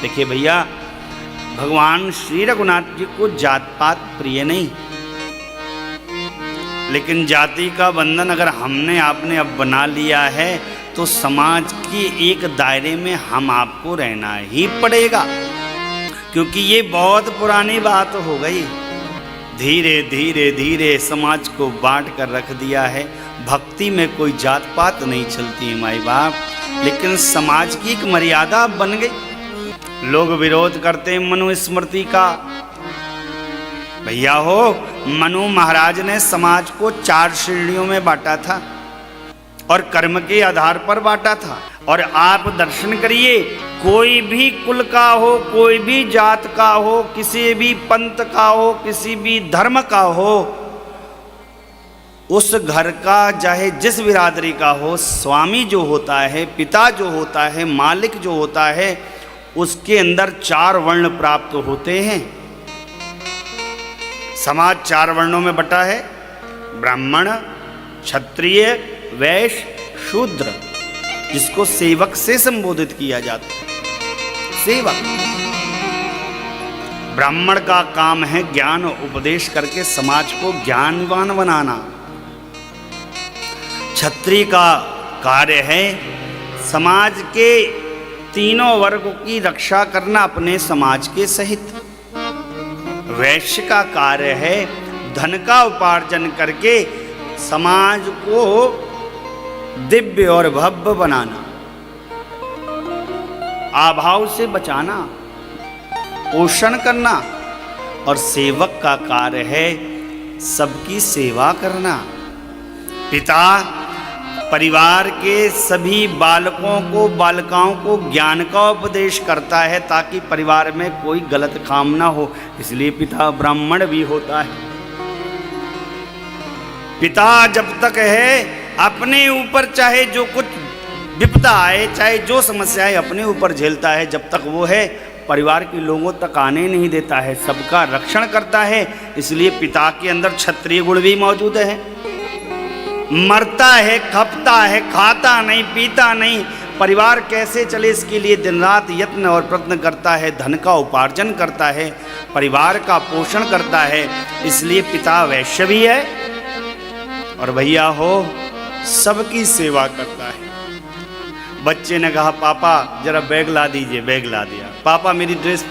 देखिए भैया, भगवान श्री रघुनाथ जी को जात पात प्रिय नहीं, लेकिन जाति का बंधन अगर हमने आपने अब बना लिया है तो समाज की एक दायरे में हम आपको रहना ही पड़ेगा, क्योंकि ये बहुत पुरानी बात हो गई। धीरे धीरे धीरे समाज को बांट कर रख दिया है। भक्ति में कोई जात पात नहीं चलती है माई बाप, लेकिन समाज की एक मर्यादा बन गई। लोग विरोध करते हैं मनुस्मृति का। भैया हो, मनु महाराज ने समाज को 4 श्रेणियों में बांटा था और कर्म के आधार पर बांटा था। और आप दर्शन करिए, कोई भी कुल का हो, कोई भी जात का हो, किसी भी पंथ का हो, किसी भी धर्म का हो, उस घर का चाहे जिस बिरादरी का हो, स्वामी जो होता है, पिता जो होता है, मालिक जो होता है, उसके अंदर 4 वर्ण प्राप्त होते हैं। समाज 4 वर्णों में बटा है, ब्राह्मण, क्षत्रिय, वैश्य, शूद्र, जिसको सेवक से संबोधित किया जाता है। सेवक। ब्राह्मण का काम है ज्ञान उपदेश करके समाज को ज्ञानवान बनाना। क्षत्रिय का कार्य है समाज के तीनों वर्गों की रक्षा करना अपने समाज के सहित। वैश्य का कार्य है धन का उपार्जन करके समाज को दिव्य और भव्य बनाना, अभाव से बचाना, पोषण करना। और सेवक का कार्य है सबकी सेवा करना। पिता परिवार के सभी बालकों को, बालिकाओं को ज्ञान का उपदेश करता है ताकि परिवार में कोई गलत काम ना हो, इसलिए पिता ब्राह्मण भी होता है। पिता जब तक है अपने ऊपर चाहे जो कुछ विपदा आए, चाहे जो समस्याएं अपने ऊपर झेलता है, जब तक वो है परिवार के लोगों तक आने नहीं देता है, सबका रक्षण करता है। इसलिए पिता के अंदर क्षत्रिय गुण भी मौजूद है। मरता है, खपता है, खाता नहीं, पीता नहीं, परिवार कैसे चले इसके लिए दिन रात यत्न और प्रयत्न करता है, धन का उपार्जन करता है, परिवार का पोषण करता है। इसलिए पिता वैश्य भी है और भैया हो सबकी सेवा करता है। बच्चे ने कहा पापा जरा बैग ला दीजिए, बैग ला दिया। पापा मेरी ड्रेस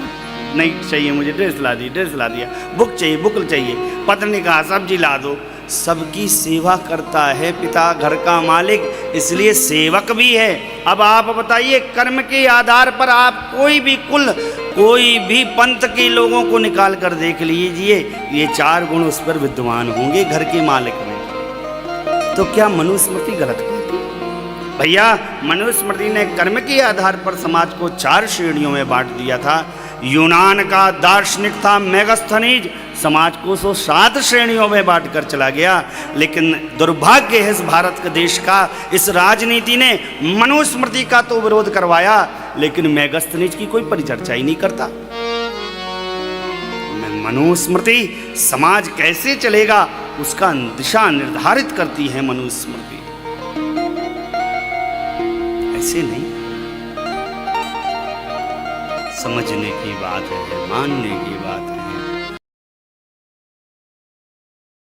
नहीं चाहिए, मुझे ड्रेस ला दी, ड्रेस ला दिया। बुक चाहिए, बुक चाहिए। पत्नी ने कहा सब्जी ला दो। सबकी सेवा करता है पिता, घर का मालिक, इसलिए सेवक भी है। अब आप बताइए, कर्म के आधार पर आप कोई भी कुल, कोई भी पंथ के लोगों को निकाल कर देख लीजिए, ये 4 गुण उस पर विद्यमान होंगे घर के मालिक में। तो क्या मनुस्मृति गलत कहती? भैया मनुस्मृति ने कर्म के आधार पर समाज को 4 श्रेणियों में बांट दिया था। यूनान का दार्शनिक था मेगास्थनीज, समाज को 7 श्रेणियों में बांट कर चला गया। लेकिन दुर्भाग्य है इस भारत के देश का, इस राजनीति ने मनुस्मृति का तो विरोध करवाया, लेकिन मेगास्थनीज की कोई परिचर्चा ही नहीं करता। मनुस्मृति समाज कैसे चलेगा उसका दिशा निर्धारित करती है मनुस्मृति, ऐसे नहीं। समझने की बात है, मानने की बात है।